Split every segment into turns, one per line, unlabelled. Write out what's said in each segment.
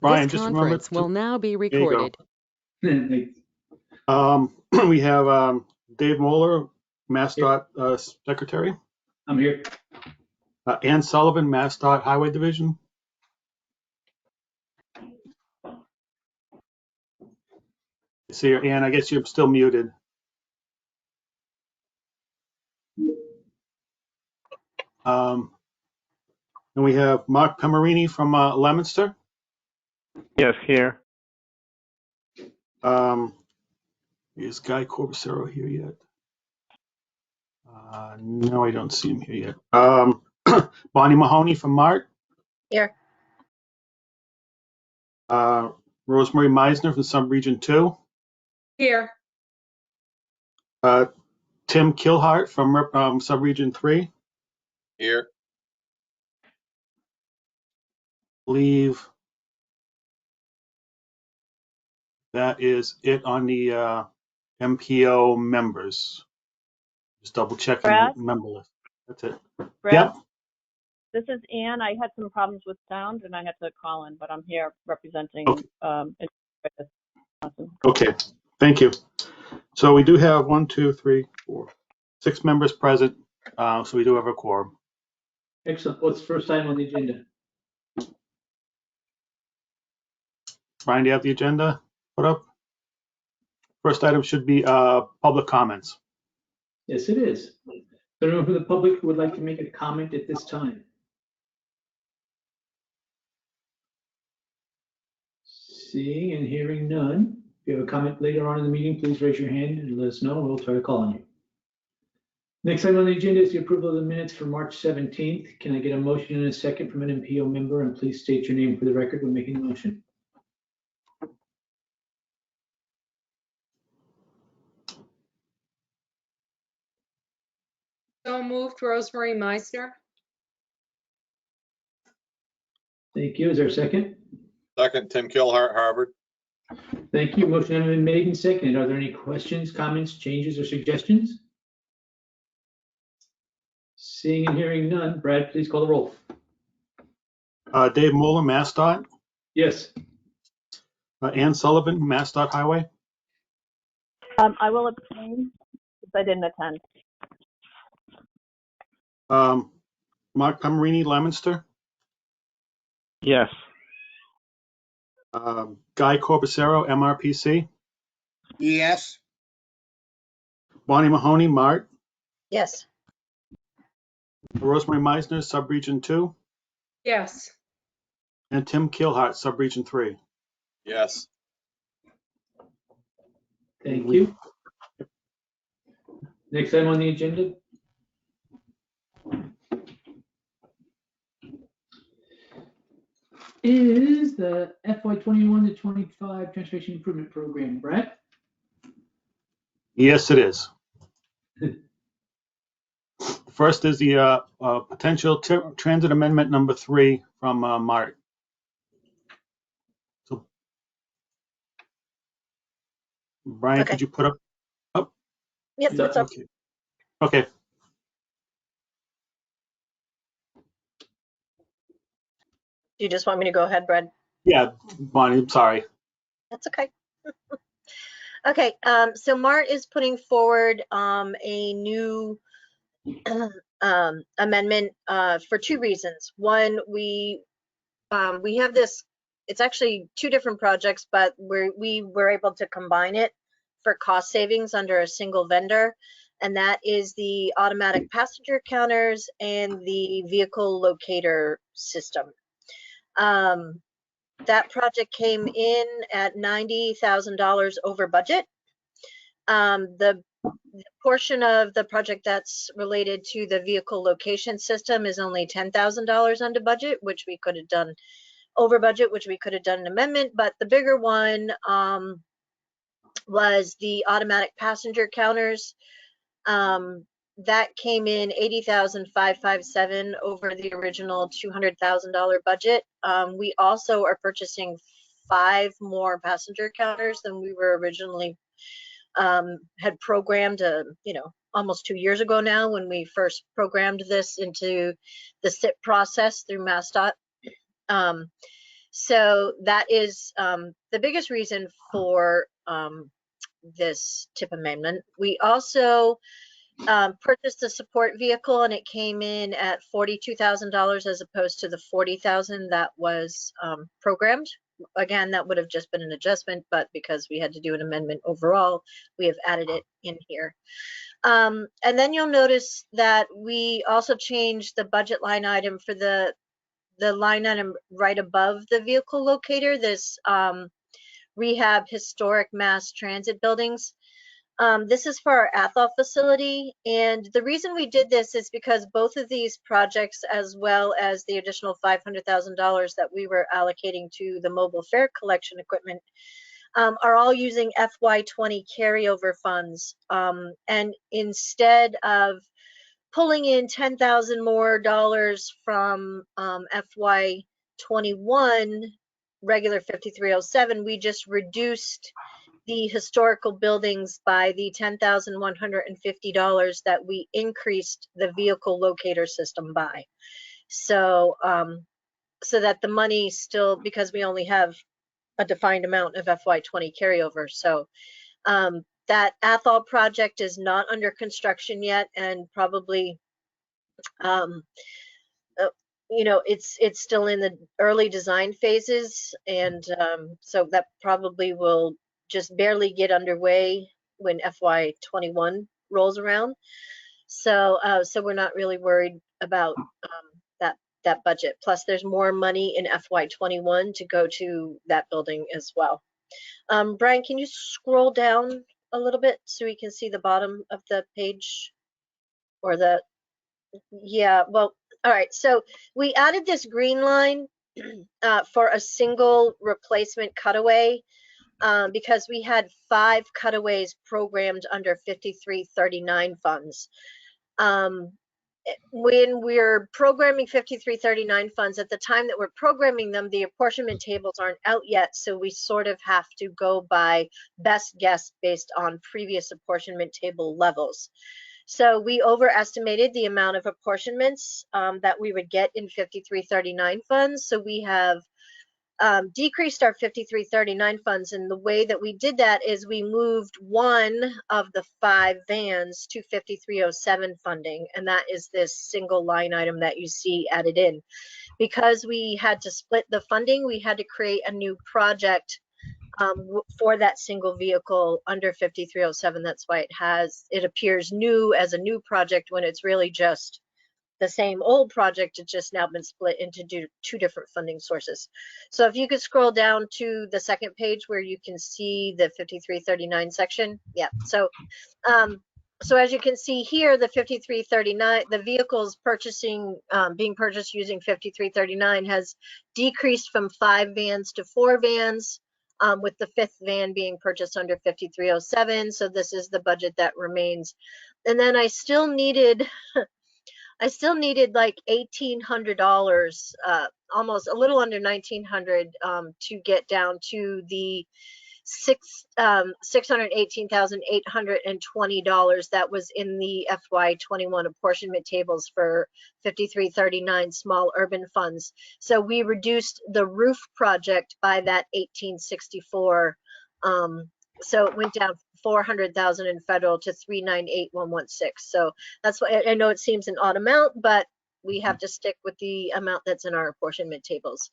Brian,
This
just remember
conference will now be
there you go.
recorded.
We have Dave Moeller, MassDOT Secretary.
I'm here.
Ann Sullivan, MassDOT Highway Division. See, Ann, I guess you're still muted. And we have Mark Pemerini from Leominster.
Yes, here.
Is Guy Corbacero here yet? No, I don't see him here yet. Bonnie Mahoney from Mart.
Here.
Rosemary Meisner from Subregion 2.
Here.
Tim Kilhart from Subregion 3.
Here.
Believe that is it on the MPO members. Just double checking the member list. That's it.
Brad,
Yep.
this is Ann. I had some problems with sound and I had to call in, but I'm here representing.
Okay. Okay, thank you. So we do have 1, 2, 3, 4, 6 members present. So we do have a quorum.
Excellent. What's the first item on the agenda?
Brian, do you have the agenda put up? First item should be public comments.
Yes, it is. Anyone from the public who would like to make a comment at this time? Seeing and hearing none. If you have a comment later on in the meeting, please raise your hand and let us know, and we'll try to call on you. Next item on the agenda is the approval of the minutes for March 17th. Can I get a motion and a second from an MPO member? And please state your name for the record when making the motion.
So moved, Rosemary Meisner.
Thank you. Is there a second?
Second, Tim Kilhart, Harvard.
Thank you. Motion has been made and seconded. Are there any questions, comments, changes, or suggestions? Seeing and hearing none. Brad, please call the roll.
Dave Moeller, MassDOT.
Yes.
Ann Sullivan, MassDOT Highway.
I will abstain because I didn't attend.
Mark Pemerini, Leominster.
Yes.
Guy Corbacero, MRPC.
Yes.
Bonnie Mahoney, Mart.
Yes.
Rosemary Meisner, Subregion 2.
Yes.
And Tim Kilhart, Subregion 3.
Yes.
Thank you. Next item on the agenda. Is the FY21 to 25 Transportation Improvement Program, Brad?
Yes, it is. First is the potential transit amendment number 3 from Mart. So, Brian,
Okay.
could you put up?
Yes, what's up?
Okay.
Do you just want me to go ahead, Brad?
Yeah, Bonnie, I'm sorry.
That's okay. Okay, so Mart is putting forward a new amendment for 2 reasons. One, we have this, it's actually 2 different projects, but we were able to combine it for cost savings under a single vendor, and that is the automatic passenger counters and the vehicle locator system. That project came in at $90,000 over budget. The portion of the project that's related to the vehicle location system is only $10,000 under budget, which we could have done over budget, which we could have done an amendment. But the bigger one was the automatic passenger counters. That came in $80,557 over the original $200,000 budget. We also are purchasing 5 more passenger counters than we were originally had programmed, almost 2 years ago now when we first programmed this into the SIP process through MassDOT. So that is the biggest reason for this TIP amendment. We also purchased a support vehicle, and it came in at $42,000 as opposed to the $40,000 that was programmed. Again, that would have just been an adjustment, but because we had to do an amendment overall, we have added it in here. And then you'll notice that we also changed the budget line item for the line item right above the vehicle locator, this rehab historic mass transit buildings. This is for our Athol facility, and the reason we did this is because both of these projects, as well as the additional $500,000 that we were allocating to the mobile fare collection equipment, are all using FY20 carryover funds. And instead of pulling in $10,000 more from FY21 regular 5307, we just reduced the historical buildings by the $10,150 that we increased the vehicle locator system by. So, so that the money still, because we only have a defined amount of FY20 carryover. So that Athol project is not under construction yet, and probably, you know, it's still in the early design phases, and so that probably will just barely get underway when FY21 rolls around. So so we're not really worried about that budget. Plus, there's more money in FY21 to go to that building as well. Brian, can you scroll down a little bit so we can see the bottom of the page? Or the, yeah, well, all right. So we added this green line for a single replacement cutaway because we had 5 cutaways programmed under 5339 funds. When we're programming 5339 funds, at the time that we're programming them, the apportionment tables aren't out yet, so we sort of have to go by best guess based on previous apportionment table levels. So we overestimated the amount of apportionments that we would get in 5339 funds, so we have decreased our 5339 funds, and the way that we did that is we moved one of the 5 vans to 5307 funding, and that is this single line item that you see added in. Because we had to split the funding, we had to create a new project for that single vehicle under 5307. That's why it appears new as a new project when it's really just the same old project. It's just now been split into 2 different funding sources. So if you could scroll down to the second page where you can see the 5339 section. Yeah, so so as you can see here, the 5339, the vehicles being purchased using 5339 has decreased from 5 vans to 4 vans, with the 5th van being purchased under 5307. So this is the budget that remains. And then I still needed like $1,800, almost a little under $1,900, to get down to the $618,820 that was in the FY21 apportionment tables for 5339 small urban funds. So we reduced the roof project by that $1,864. So it went down 400,000 in federal to 398,116. So that's why I know it seems an odd amount, but we have to stick with the amount that's in our apportionment tables.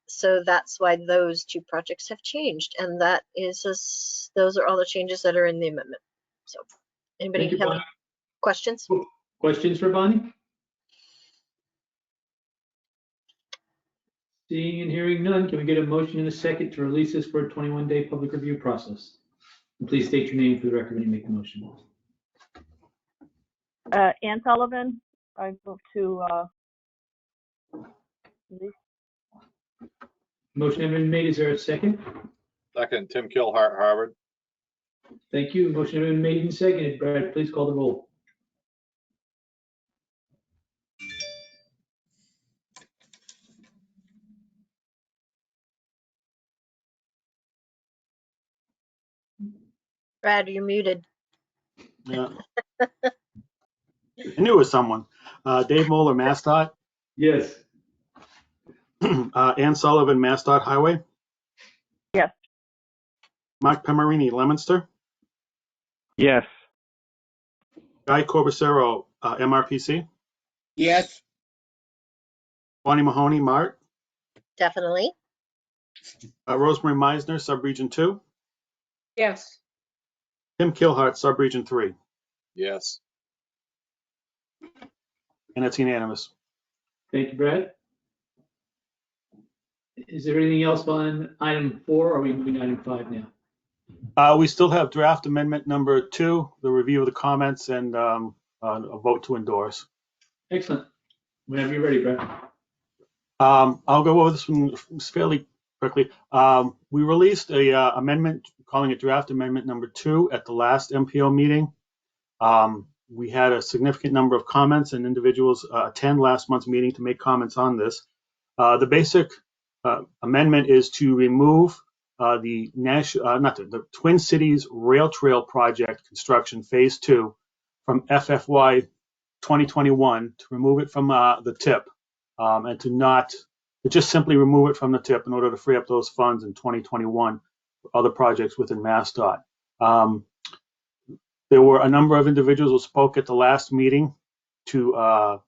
So that's why those 2 projects have changed, and that is those are all the changes that are in the amendment. So anybody have any questions?
Questions for Bonnie? Seeing and hearing none, can we get a motion in a second to release this for a 21-day public review process? And please state your name for the record when you make the motion.
Ann Sullivan, I move to release.
Motion has been made. Is there a second?
Second, Tim Kilhart, Harvard.
Thank you. Motion has been made and seconded. Brad, please call the roll.
Brad, you're muted.
Yeah. I knew it was someone. Dave Moeller, Mascot.
Yes.
Ann Sullivan, MassDOT Highway.
Yes.
Mark Pemerini, Leominster.
Yes.
Guy Corbacero, MRPC.
Yes.
Bonnie Mahoney, Mart.
Definitely.
Rosemary Meisner, Subregion 2.
Yes.
Tim Kilhart, Subregion 3.
Yes.
And it's unanimous.
Thank you, Brad. Is there anything else on item 4, or are we moving to item 5 now?
We still have draft amendment number 2, the review of the comments and a vote to endorse.
Excellent. Whenever you're ready, Brad.
I'll go over this one fairly quickly. We released a amendment, calling it draft amendment number 2 at the last MPO meeting. We had a significant number of comments and individuals attend last month's meeting to make comments on this. The basic amendment is to remove the Twin Cities Rail Trail Project construction phase 2 from FFY 2021, to remove it from the TIP, and to just simply remove it from the TIP in order to free up those funds in 2021 for other projects within MassDOT. There were a number of individuals who spoke at the last meeting to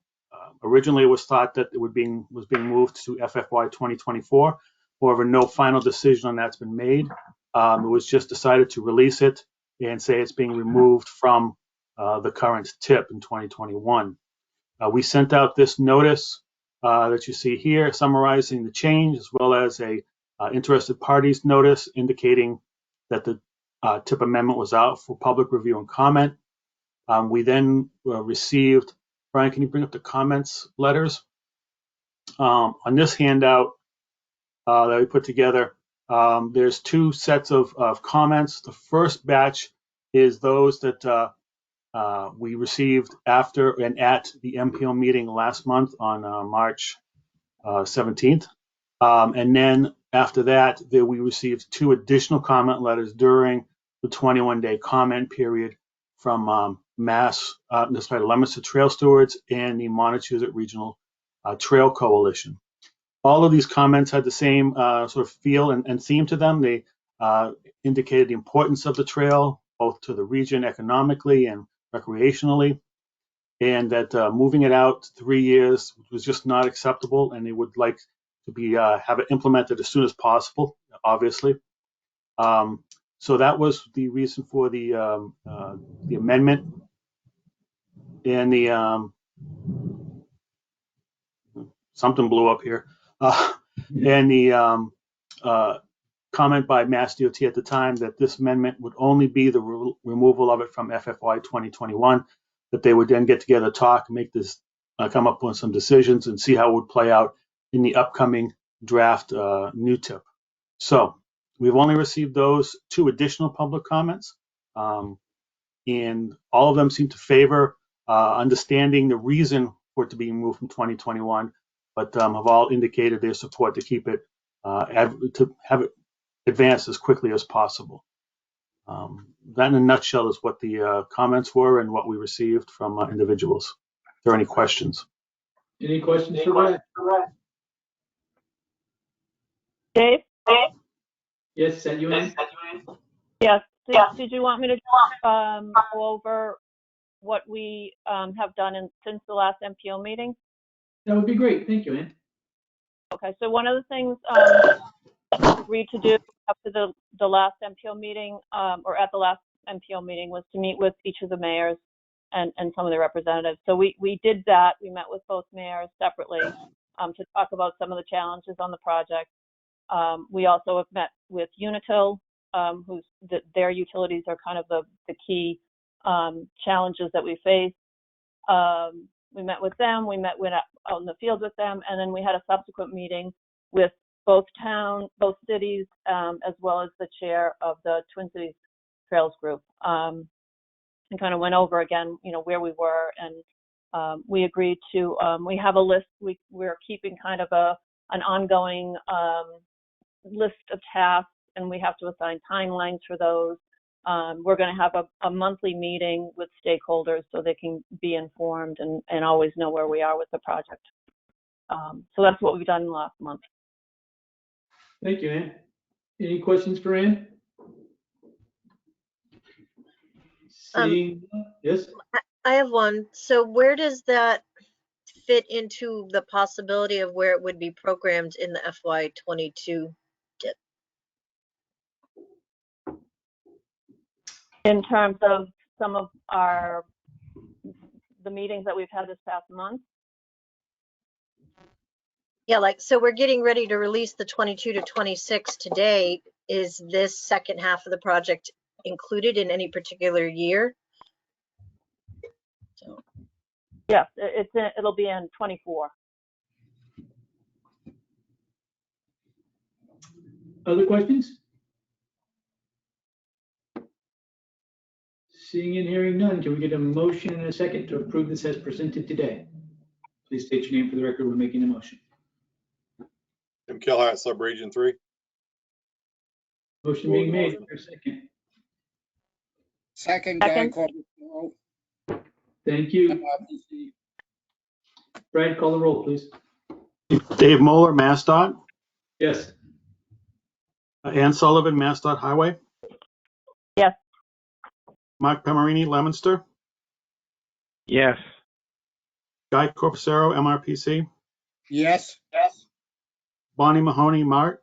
originally it was thought that it was being moved to FFY 2024. However, no final decision on that's been made. It was just decided to release it and say it's being removed from the current TIP in 2021. We sent out this notice that you see here summarizing the change, as well as a interested parties notice indicating that the TIP amendment was out for public review and comment. We then received, Brian, can you bring up the comments letters? On this handout that we put together, there's 2 sets of comments. The first batch is those that we received after and at the MPO meeting last month on March 17th. And then after that, we received 2 additional comment letters during the 21-day comment period from Leominster Trail Stewards and the Montachusett Regional Trail Coalition. All of these comments had the same sort of feel and theme to them. They indicated the importance of the trail, both to the region economically and recreationally, and that moving it out 3 years was just not acceptable, and they would like to be have it implemented as soon as possible, obviously. So that was the reason for the amendment. And the something blew up here. And the comment by MassDOT at the time that this amendment would only be the removal of it from FFY 2021, that they would then get together, talk, make this, come up with some decisions and see how it would play out in the upcoming draft new TIP. So we've only received those 2 additional public comments, and all of them seem to favor understanding the reason for it to be moved from 2021, but have all indicated their support to keep it, to have it advanced as quickly as possible. That in a nutshell is what the comments were and what we received from individuals. If there are any questions?
Any questions for Brad?
Dave?
Yes, is that you, Ann?
Yes. Did you want me to go over what we have done since the last MPO meeting?
That would be great. Thank you, Ann.
Okay, so one of the things agreed to do after the last MPO meeting, or at the last MPO meeting, was to meet with each of the mayors and some of the representatives. So we did that. We met with both mayors separately to talk about some of the challenges on the project. We also have met with Unitil, their utilities are kind of the key challenges that we face. We met with them, we met out in the field with them, and then we had a subsequent meeting with both cities, as well as the chair of the Twin Cities Trails Group, and kind of went over again, where we were, and we agreed to, we have a list, we're keeping kind of an ongoing list of tasks, and we have to assign timelines for those. We're going to have a monthly meeting with stakeholders so they can be informed and always know where we are with the project. So that's what we've done last month.
Thank you, Ann. Any questions for Ann? Seeing, yes?
I have one. So where does that fit into the possibility of where it would be programmed in the FY22 dip?
In terms of some of the meetings that we've had this past month,
Yeah, like, so we're getting ready to release the 22 to 26 today. Is this second half of the project included in any particular year? So,
yes, it'll be in 24.
Other questions? Seeing and hearing none, can we get a motion and a second to approve this as presented today? Please state your name for the record when making the motion.
Tim Kilhart, Subregion 3.
Motion being made, is there a second?
Second, Guy
Second.
Corpusaro,
Thank you.
MRPC.
Brad, call the roll, please.
Dave Moeller, MassDOT.
Yes.
Ann Sullivan, MassDOT Highway.
Yes.
Mark Pemerini, Lemonster.
Yes.
Guy Corpusaro, MRPC.
Yes.
Bonnie Mahoney, Mart.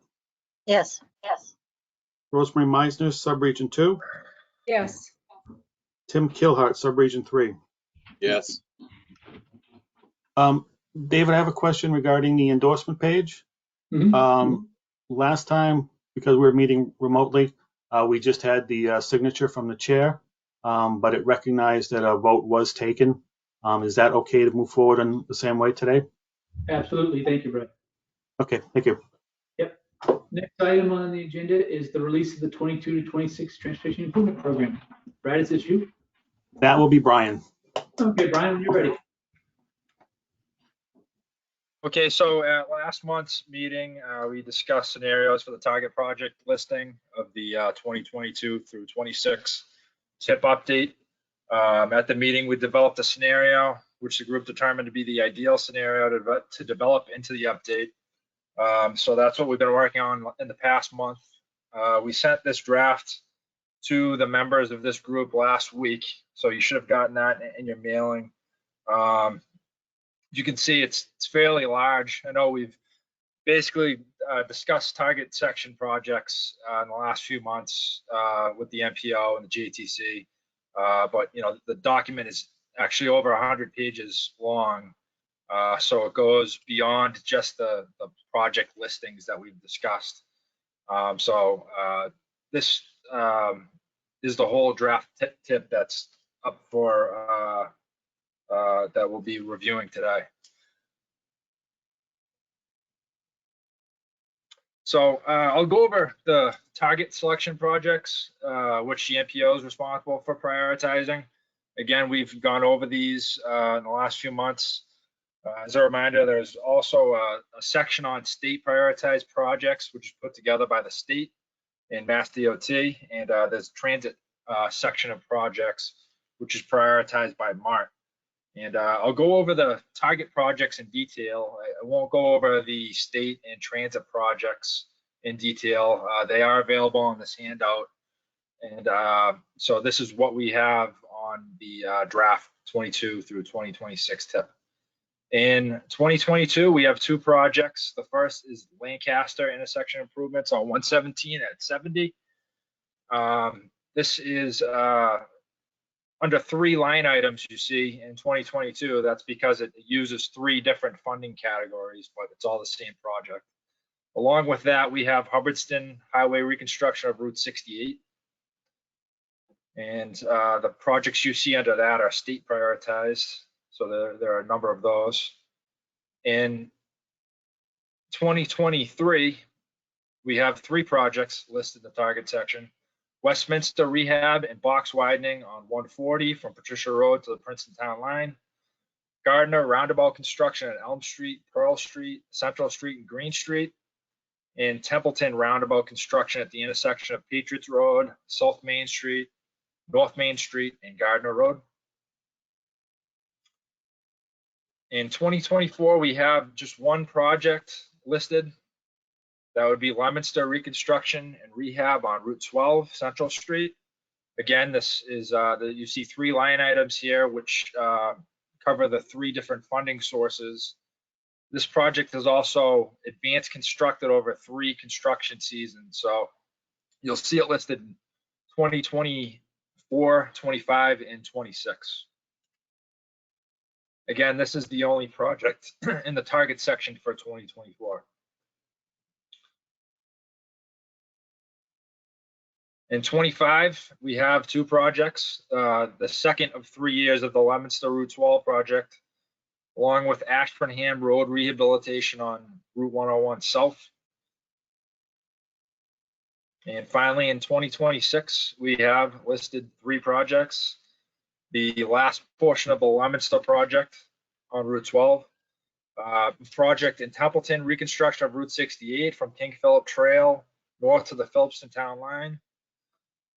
yes.
Rosemary Meisner, Subregion 2.
Yes.
Tim Kilhart, Subregion 3.
Yes.
David, I have a question regarding the endorsement page.
Mhm.
Last time, because we were meeting remotely, we just had the signature from the chair, but it recognized that a vote was taken. Is that okay to move forward in the same way today?
Absolutely. Thank you, Brad.
Okay, thank you.
Yep. Next item on the agenda is the release of the 22 to 26 Transportation Improvement Program. Brad, is this you?
That will be Brian.
Okay, Brian, when you're ready.
Okay, so at last month's meeting, we discussed scenarios for the target project listing of the 2022 through 26 TIP update. At the meeting, we developed a scenario which the group determined to be the ideal scenario to develop into the update. So that's what we've been working on in the past month. We sent this draft to the members of this group last week, so you should have gotten that in your mailing. You can see it's fairly large. I know we've basically discussed target section projects in the last few months with the MPO and the JTC, but you know the document is actually over 100 pages long, so it goes beyond just the project listings that we've discussed. This is the whole draft tip that's up for that we'll be reviewing today. So I'll go over the target selection projects, which the MPO is responsible for prioritizing. Again, we've gone over these in the last few months. As a reminder, there's also a section on state prioritized projects, which is put together by the state and Mass DOT, and there's transit section of projects, which is prioritized by MART. And I'll go over the target projects in detail. I won't go over the state and transit projects in detail. They are available on this handout. And so this is what we have on the draft 22 through 2026 tip. In 2022, we have two projects. The first is Lancaster intersection improvements on 117 at 70. This is under three line items you see in 2022. That's because it uses three different funding categories, but it's all the same project. Along with that, we have Hubbardston Highway reconstruction of Route 68. And the projects you see under that are state prioritized. So there are a number of those. In 2023, we have three projects listed in the target section. Westminster rehab and box widening on 140 from Patricia Road to the Princeton Town line. Gardner roundabout construction at Elm Street, Pearl Street, Central Street, and Green Street. And Templeton roundabout construction at the intersection of Patriots Road, South Main Street, North Main Street, and Gardner Road. In 2024, we have just one project listed. That would be Leominster Reconstruction and Rehab on Route 12 Central Street. Again, this is, you see 3 line items here, which cover the 3 different funding sources. This project is also advanced constructed over 3 construction seasons. So you'll see it listed in 2024, 25, and 26. Again, this is the only project in the target section for 2024. In 25, we have 2 projects, the second of 3 years of the Leominster Route 12 project, along with Ashburnham Road rehabilitation on Route 101 South. And finally, in 2026, we have listed 3 projects. The last portion of the Leominster project on Route 12, project in Templeton, reconstruction of Route 68 from King Philip Trail north to the Phillipston Town Line,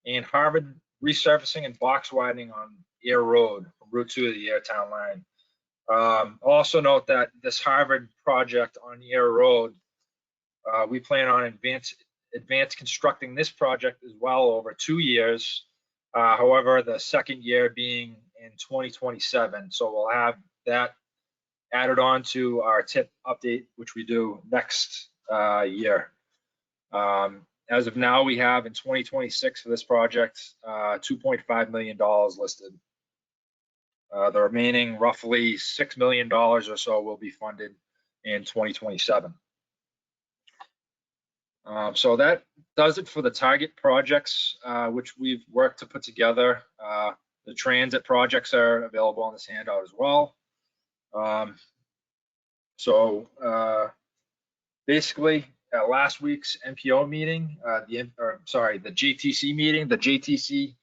and Harvard resurfacing and box widening on Air Road from Route 2 to the Air Town Line. Also note that this Harvard project on Air Road, we plan on advanced constructing this project as well over 2 years. However, the second year being in 2027. So we'll have that added on to our tip update, which we do next year. As of now, we have in 2026 for this project, $2.5 million listed. The remaining roughly $6 million or so will be funded in 2027. So that does it for the target projects, which we've worked to put together. The transit projects are available on this handout as well. Basically, at last week's MPO meeting, the JTC meeting, the JTC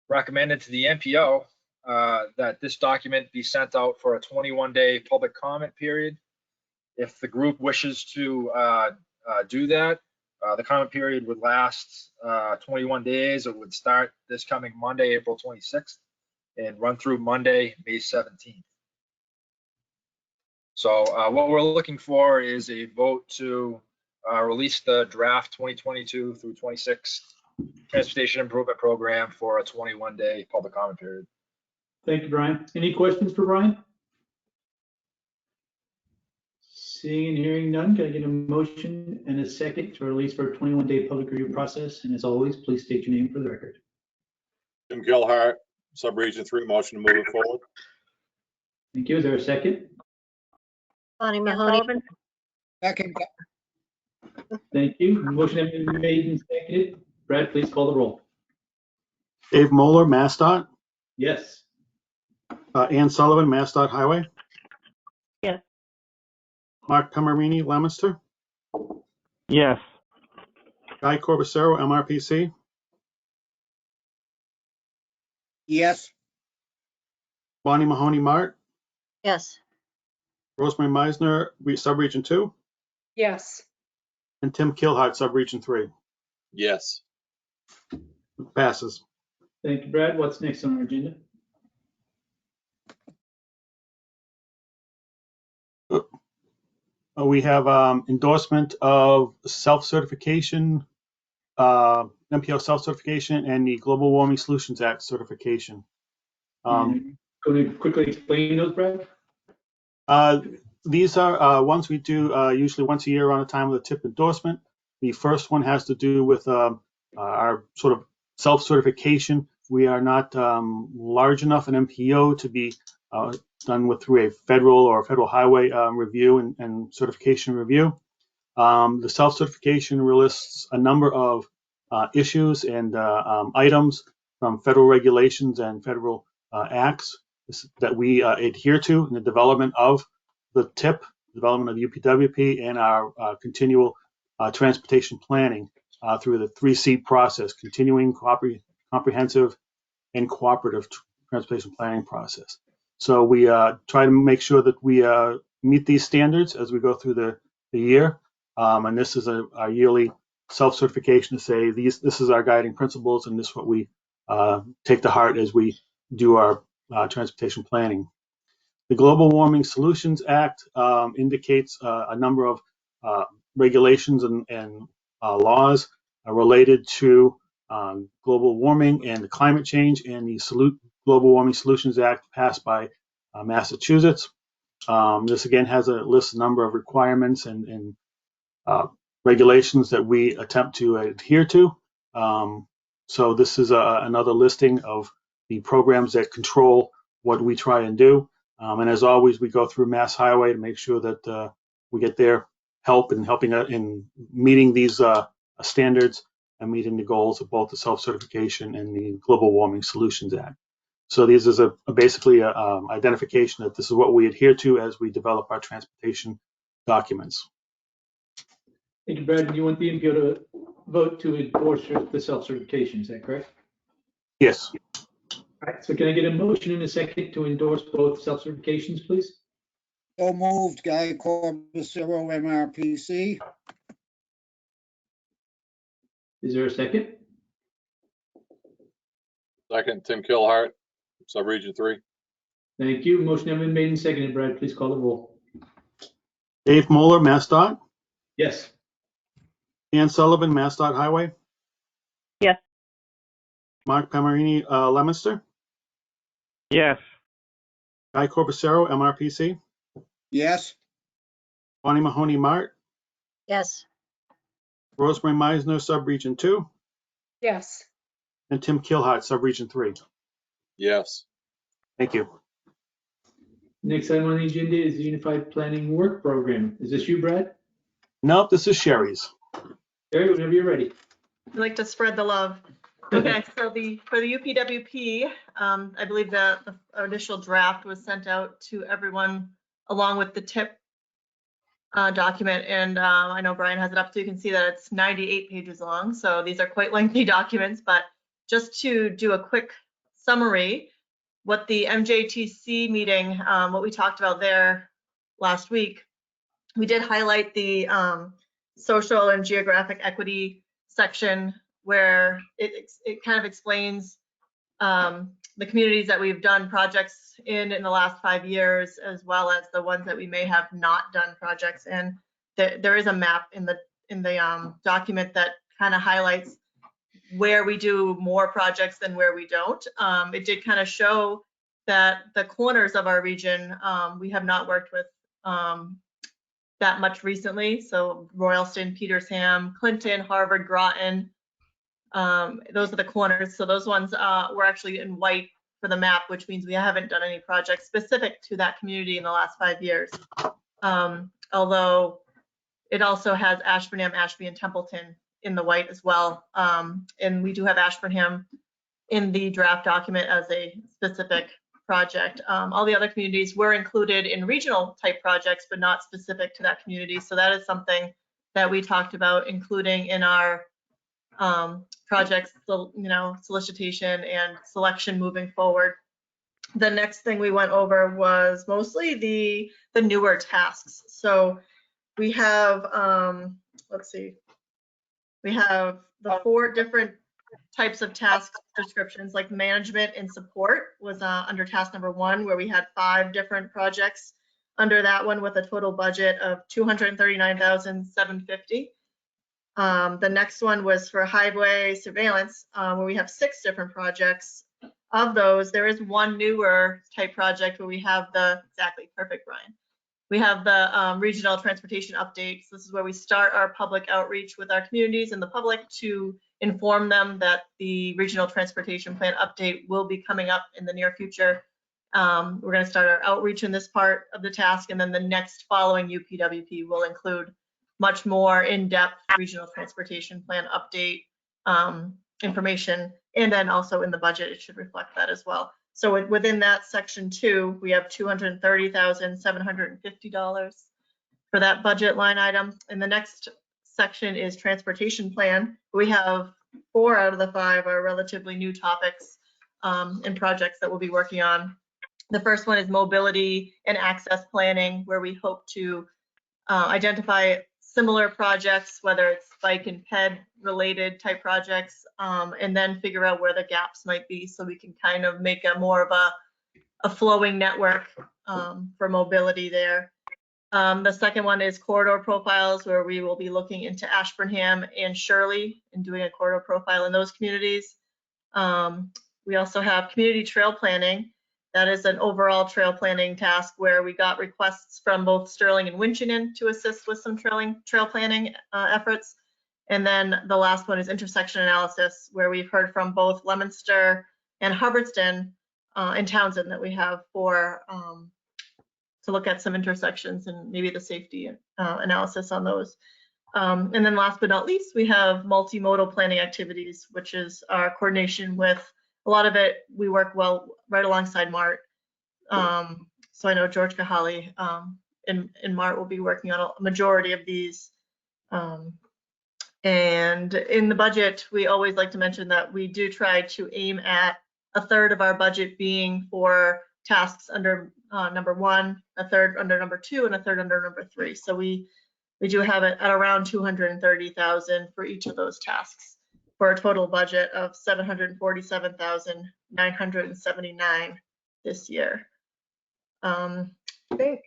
recommended to the MPO that this document be sent out for a 21-day public comment period. If the group wishes to do that, the comment period would last 21 days. It would start this coming Monday, April 26th, and run through Monday, May 17th. So what we're looking for is a vote to release the draft 2022 through 26 Transportation Improvement Program for a 21-day public comment period.
Thank you, Brian. Any questions for Brian? Seeing and hearing none, can I get a motion and a second to release for a 21-day public review process? And as always, please state your name for the record.
Tim Gilhart, Subregion 3, motion to move it forward.
Thank you. Is there a second?
Bonnie
Ann
Mahoney.
Sullivan?
Second,
Thank you. Motion has been made and seconded. Brad, please call the roll.
Dave Moeller, MassDOT.
Yes.
Ann Sullivan, MassDOT Highway.
Yes.
Mark Camerini, Leominster.
Yes.
Guy Corbacero, MRPC.
yes,
Bonnie Mahoney, Mart.
Yes.
Rosemary Meisner, Subregion 2.
yes,
And Tim Kilhart, Subregion 3.
Yes.
Passes.
Thank you, Brad. What's next on our agenda?
We have endorsement of self-certification, MPO self-certification, and the Global Warming Solutions Act certification.
Going to quickly explain those, Brad?
These are ones we do usually once a year around the time of the TIP endorsement. The first one has to do with our sort of self-certification. We are not large enough an MPO to be done through a federal or federal highway review and certification review. The self-certification lists a number of issues and items from federal regulations and federal acts that we adhere to in the development of the TIP, development of the UPWP, and our continual transportation planning through the 3C process, continuing, comprehensive, and cooperative transportation planning process. So we try to make sure that we meet these standards as we go through the year. And this is our yearly self-certification to say this is our guiding principles, and this is what we take to heart as we do our transportation planning. The Global Warming Solutions Act indicates a number of regulations and laws related to global warming and climate change, and the Global Warming Solutions Act passed by Massachusetts. This again has a list number of requirements and regulations that we attempt to adhere to. So this is another listing of the programs that control what we try and do. And as always, we go through Mass Highway to make sure that we get their help in helping in meeting these standards and meeting the goals of both the self-certification and the Global Warming Solutions Act. So these is basically a identification that this is what we adhere to as we develop our transportation documents.
Thank you, Brad. Do you want the MPO to vote to endorse the self-certification? Is that correct?
Yes.
All right. So can I get a motion in a second to endorse both self-certifications, please?
So moved, Guy Corbacero, MRPC.
Is there a second?
Second, Tim Gilhart, Subregion 3.
Thank you. Motion has been made and seconded. Brad, please call the roll.
Dave Moeller, MassDOT.
Yes.
Ann Sullivan, MassDOT Highway.
Yes.
Mark Pamarini, Leominster.
Yes.
Guy Corbacero, MRPC.
Yes.
Bonnie Mahoney Mart.
Yes.
Rosemary Meisner, Subregion 2.
Yes.
And Tim Kilhart, Subregion 3.
Yes.
Thank you.
Next item on the agenda is the Unified Planning Work Program. Is this you, Brad?
Nope, this is Sherry's.
Sherry, whenever you're ready.
I'd like to spread the love. Okay, so for the UPWP, I believe the initial draft was sent out to everyone along with the tip document, and I know Brian has it up, so you can see that it's 98 pages long. So these are quite lengthy documents, but just to do a quick summary, what the MJTC meeting, what we talked about there last week, we did highlight the social and geographic equity section where it kind of explains the communities that we've done projects in the last 5 years, as well as the ones that we may have not done projects in. There is a map in the document that kind of highlights where we do more projects than where we don't. It did kind of show that the corners of our region we have not worked with that much recently. So Royalston, Petersham, Clinton, Harvard, Groton, those are the corners. So those ones were actually in white for the map, which means we haven't done any projects specific to that community in the last 5 years. Although it also has Ashburnham, Ashby, and Templeton in the white as well. And we do have Ashburnham in the draft document as a specific project. All the other communities were included in regional type projects, but not specific to that community. So that is something that we talked about including in our projects, solicitation and selection moving forward. The next thing we went over was mostly the newer tasks. So we have, let's see, we have the 4 different types of task descriptions, like management and support was under task number 1, where we had 5 different projects under that one with a total budget of $239,750. The next one was for highway surveillance, where we have 6 different projects. Of those, there is one newer type project where we have exactly, perfect, Brian. We have the regional transportation updates. This is where we start our public outreach with our communities and the public to inform them that the regional transportation plan update will be coming up in the near future. We're going to start our outreach in this part of the task, and then the next following UPWP will include much more in-depth regional transportation plan update information, and then also in the budget it should reflect that as well. So within that section 2, we have $230,750 for that budget line item. And the next section is transportation plan. We have 4 out of the 5 are relatively new topics and projects that we'll be working on. The first one is mobility and access planning, where we hope to identify similar projects, whether it's bike and ped related type projects, and then figure out where the gaps might be so we can kind of make a more of a flowing network for mobility there. The second one is corridor profiles, where we will be looking into Ashburnham and Shirley and doing a corridor profile in those communities. We also have community trail planning. That is an overall trail planning task where we got requests from both Sterling and Winchendon to assist with some trail planning efforts. And then the last one is intersection analysis, where we've heard from both Leominster and Hubbardston and Townsend that we have for to look at some intersections and maybe the safety analysis on those. And then last but not least, we have multimodal planning activities, which is our coordination with a lot of it. We work well right alongside MART. So I know George Kahali and MART will be working on a majority of these. And in the budget, we always like to mention that we do try to aim at a third of our budget being for tasks under number 1, a third under number 2, and a third under number 3. So we do have it at around 230,000 for each of those tasks, for a total budget of 747,979 this year. I think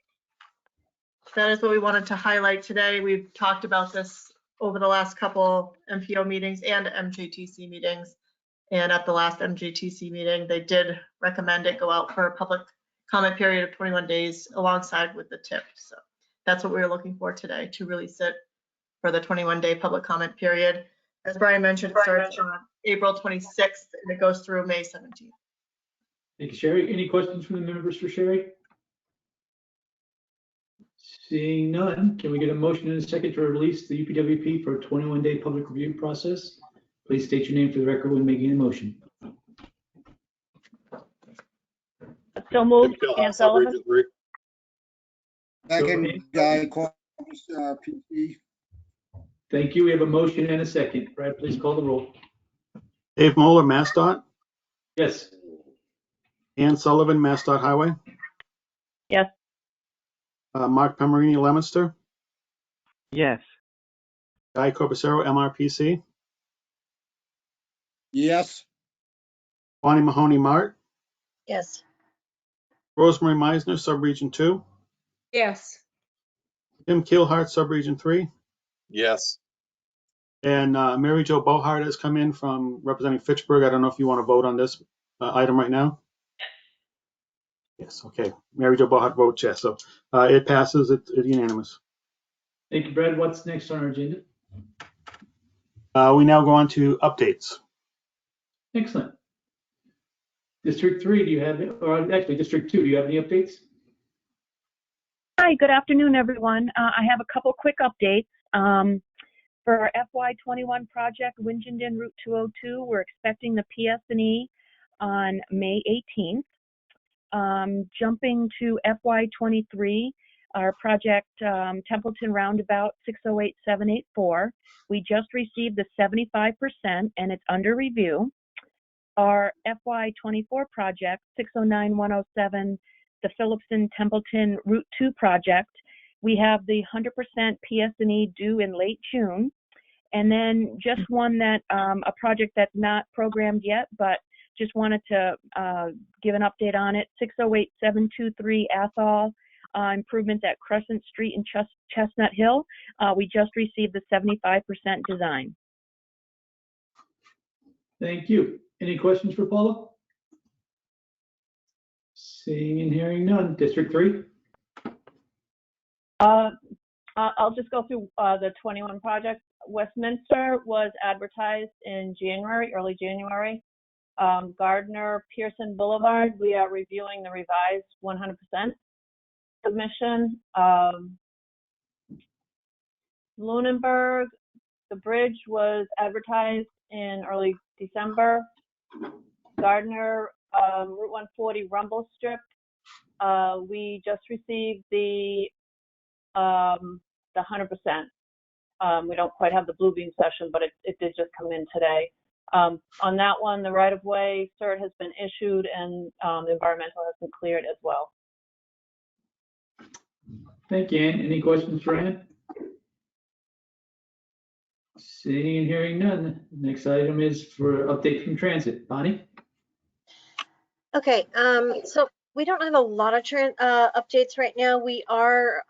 that is what we wanted to highlight today. We've talked about this over the last couple MPO meetings and MJTC meetings. And at the last MJTC meeting, they did recommend it go out for a public comment period of 21 days alongside with the tip. So that's what we were looking for today, to release it for the 21-day public comment period. As Brian mentioned, it starts on April 26th and it goes through May 17th.
Thank you, Sherry. Any questions from the members for Sherry? Seeing none, can we get a motion and a second to release the UPWP for a 21-day public review process? Please state your name for the record when making a motion.
So moved,
Tim
Ann
Gilhart,
Sullivan.
Subregion 3.
Second, Guy Corbus, RPC.
Thank you. We have a motion and a second. Brad, please call the roll.
Dave Moeller, MassDOT.
Yes.
Ann Sullivan, MassDOT Highway.
Yes.
Mark Pemerini, Leominster.
Yes.
Guy Corbusero, MRPC.
Yes.
Bonnie Mahoney, Mart.
Yes.
Rosemary Meisner, Subregion 2.
Yes.
Tim Gilhart, Subregion 3.
Yes.
And Mary Jo Bohart has come in from representing Fitchburg. I don't know if you want to vote on this item right now. Yes, okay. Mary Jo Bohart votes yes. So it passes, it's unanimous.
Thank you, Brad. What's next on our agenda?
We now go on to updates.
Excellent. District 3, do you have, or actually District 2, do you have any updates?
Hi, good afternoon, everyone. I have a couple quick updates. For our FY21 project, Winchendon Route 202, we're expecting the PS&E on May 18th. Jumping to FY23, our project Templeton Roundabout 608784, we just received the 75% and it's under review. Our FY24 project 609107, the Phillipson Templeton Route 2 project, we have the 100% PS&E due in late June. And then just one that a project that's not programmed yet, but just wanted to give an update on it. 608723 Athol improvements at Crescent Street and Chestnut Hill. We just received the 75% design.
Thank you. Any questions for Paula? Seeing and hearing none. District 3?
I'll just go through the 21 projects. Westminster was advertised in January, early January. Gardner Pearson Boulevard, we are reviewing the revised 100% submission. Lunenburg, the bridge was advertised in early December. Gardner, Route 140 Rumble Strip, we just received the 100%. We don't quite have the blue beam session, but it did just come in today. On that one, the right-of-way cert has been issued and the environmental has been cleared as well.
Thank you, Ann. Any questions for Ann? Seeing and hearing none. Next item is for update from transit. Bonnie?
Okay, so We don't have a lot of updates right now. We are,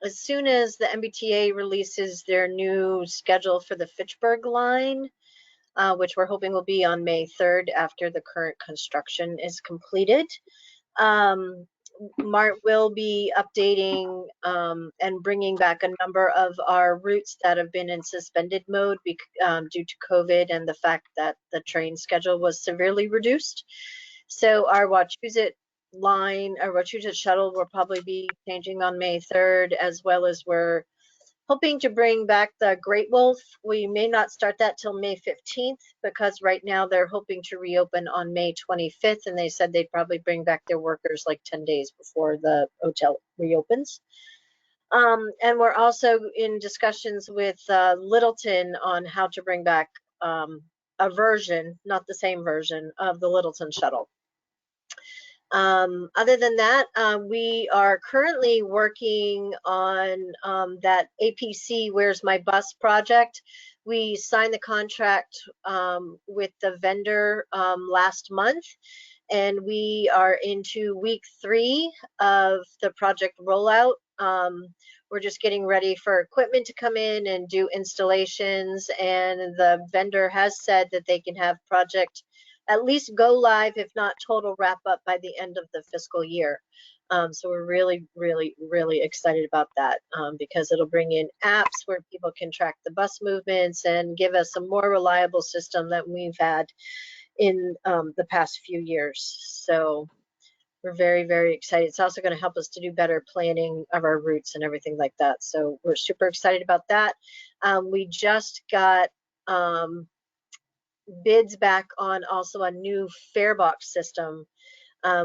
as soon as the MBTA releases their new schedule for the Fitchburg line, which we're hoping will be on May 3rd after the current construction is completed. Mart will be updating and bringing back a number of our routes that have been in suspended mode due to COVID and the fact that the train schedule was severely reduced. So our Wachusett line, our Wachusett shuttle will probably be changing on May 3rd, as well as we're hoping to bring back the Great Wolf. We may not start that till May 15th because right now they're hoping to reopen on May 25th, and they said they'd probably bring back their workers like 10 days before the hotel reopens. And we're also in discussions with Littleton on how to bring back a version, not the same version, of the Littleton shuttle. Other than that, we are currently working on that APC Where's My Bus project. We signed the contract with the vendor last month, and we are into week 3 of the project rollout. We're just getting ready for equipment to come in and do installations, and the vendor has said that they can have project at least go live, if not total wrap up, by the end of the fiscal year. So we're really, really, really excited about that because it'll bring in apps where people can track the bus movements and give us a more reliable system that we've had in the past few years. So we're very, very excited. It's also going to help us to do better planning of our routes and everything like that. So we're super excited about that. We just got bids back on also a new fare box system.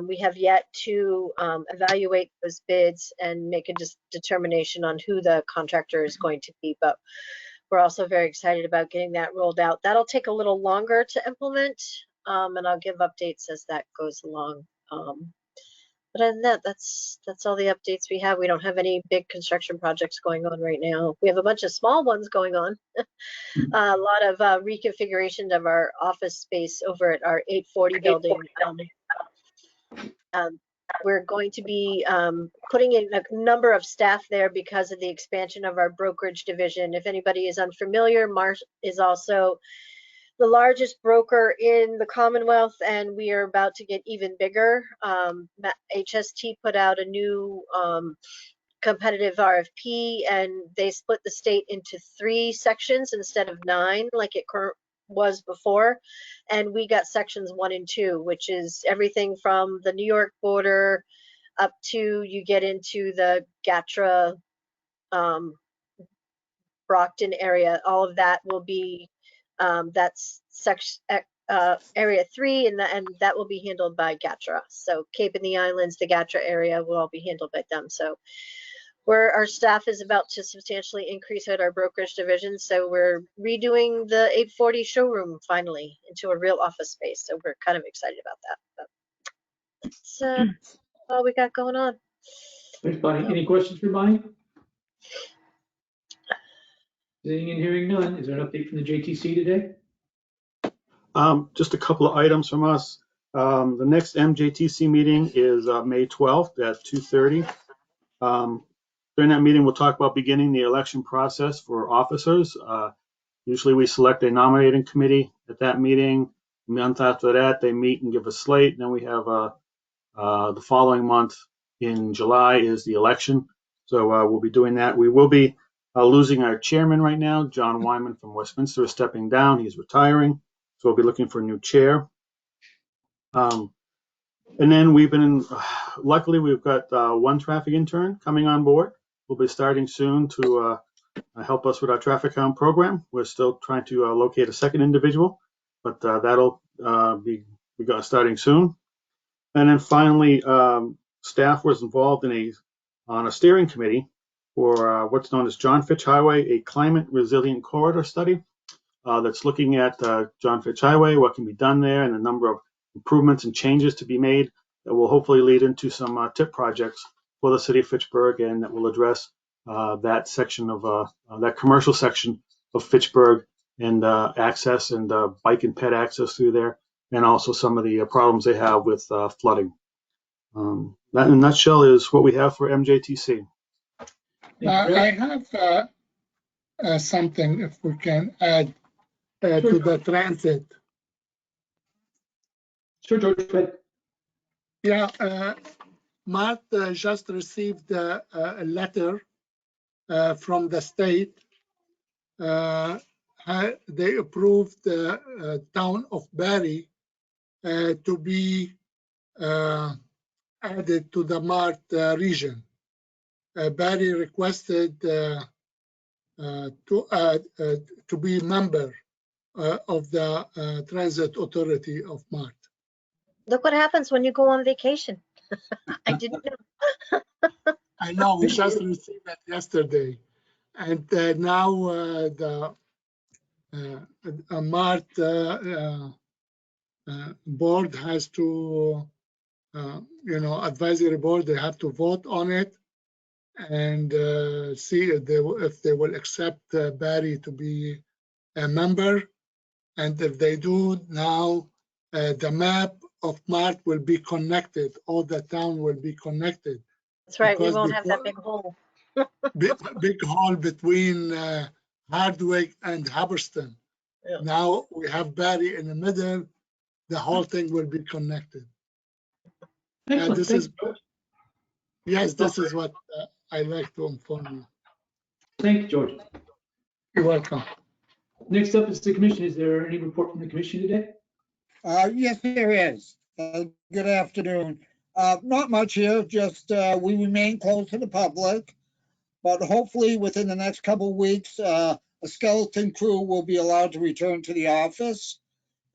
We have yet to evaluate those bids and make a determination on who the contractor is going to be, but we're also very excited about getting that rolled out. That'll take a little longer to implement, and I'll give updates as that goes along. But other than that, that's all the updates we have. We don't have any big construction projects going on right now. We have a bunch of small ones going on. A lot of reconfiguration of our office space over at our 840 building. We're going to be putting in a number of staff there because of the expansion of our brokerage division. If anybody is unfamiliar, Mart is also the largest broker in the Commonwealth, and we are about to get even bigger. HST put out a new competitive RFP, and they split the state into 3 sections instead of 9 like it was before, and we got sections 1 and 2, which is everything from the New York border up to you get into the Gatra, Brockton area. All of that will be that's section area 3, and that will be handled by Gatra. So Cape and the Islands, the Gatra area will all be handled by them. So our staff is about to substantially increase at our brokerage division. So we're redoing the 840 showroom finally into a real office space. So we're kind of excited about that. But that's all we got going on.
Thanks, Bonnie. Any questions for Bonnie? Seeing and hearing none, is there an update from the JTC today?
Just a couple of items from us. The next MJTC meeting is May 12th at 2:30. During that meeting, we'll talk about beginning the election process for officers. Usually we select a nominating committee at that meeting. A month after that, they meet and give a slate. Then we have the following month in July is the election. So we'll be doing that. We will be losing our chairman right now. John Wyman from Westminster is stepping down. He's retiring. So we'll be looking for a new chair. And then luckily we've got 1 traffic intern coming on board. We'll be starting soon to help us with our traffic count program. We're still trying to locate a second individual, but that'll be starting soon. And then finally, staff was involved on a steering committee for what's known as John Fitch Highway, a climate resilient corridor study that's looking at John Fitch Highway, what can be done there, and a number of improvements and changes to be made that will hopefully lead into some TIP projects for the city of Fitchburg, and that will address that section of that commercial section of Fitchburg and access and bike and ped access through there, and also some of the problems they have with flooding. That in a nutshell is what we have for MJTC.
I have something, if we can add to the transit.
Sure, George, go ahead.
Yeah, Matt just received a letter from the state. They approved the town of Barry to be added to the MART region. Barry requested to be a member of the Transit Authority of MART.
Look what happens when you go on vacation. I didn't know.
I know, we just received that yesterday. And now the MART board has to, advisory board, they have to vote on it and see if they will accept Barry to be a member. And if they do, now the map of MART will be connected. All the town will be connected.
That's right. We
Because
won't have that big hole.
big hole between Hardwick and Hubbardston.
Yeah.
Now we have Barry in the middle. The whole thing will be connected.
Excellent.
This
Thanks,
is
George.
this is what I like to inform you.
Thank you, George.
You're welcome.
Next up is the commission. Is there any report from the commission today?
Yes, there is. Good afternoon. Not much here, just we remain closed to the public, but hopefully within the next couple of weeks, a skeleton crew will be allowed to return to the office.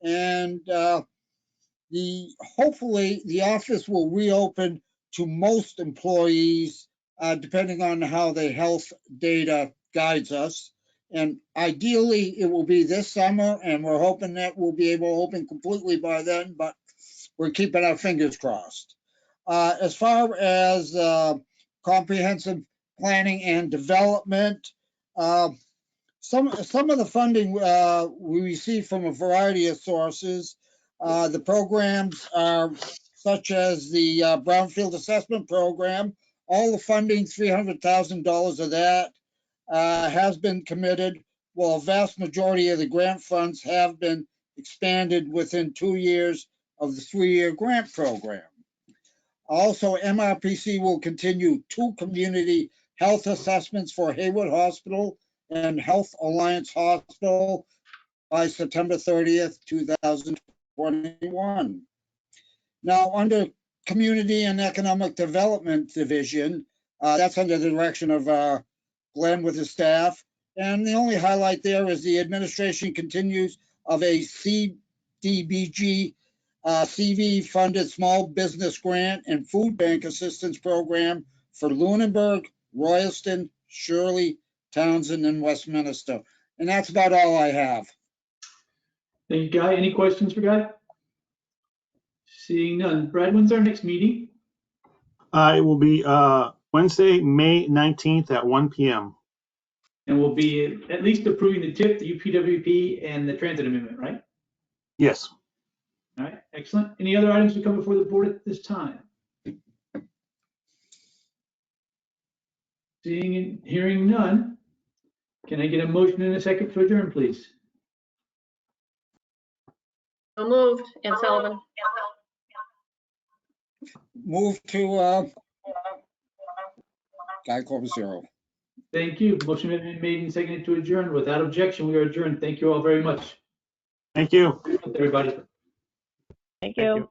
And hopefully the office will reopen to most employees, depending on how the health data guides us. And ideally, it will be this summer, and we're hoping that we'll be able to open completely by then, but we're keeping our fingers crossed. As far as comprehensive planning and development, some of the funding we receive from a variety of sources. The programs are such as the Brownfield Assessment Program. All the funding, $300,000 of that has been committed, while a vast majority of the grant funds have been expanded within 2 years of the 3-year grant program. Also, MRPC will continue 2 community health assessments for Haywood Hospital and Health Alliance Hospital by September 30th, 2021. Now, under Community and Economic Development Division, that's under the direction of Glenn with his staff. And the only highlight there is the administration continues of a CDBG CV-funded small business grant and food bank assistance program for Lunenburg, Royalston, Shirley, Townsend, and Westminster. And that's about all I have.
Thank you, Guy. Any questions for Guy? Seeing none. Brad, when's our next meeting?
It will be Wednesday, May 19th at 1 p.m.
And we'll be at least approving the TIP, the UPWP, and the transit amendment, right?
Yes.
All right, excellent. Any other items to come before the board at this time? Seeing and hearing none, can I get a motion and a second to adjourn, please?
So moved. And Sullivan.
Move to Guy Corbisiero.
Thank you. Motion has been made and seconded to adjourn. Without objection, we are adjourned. Thank you all very much.
Thank you.
Everybody.
Thank you.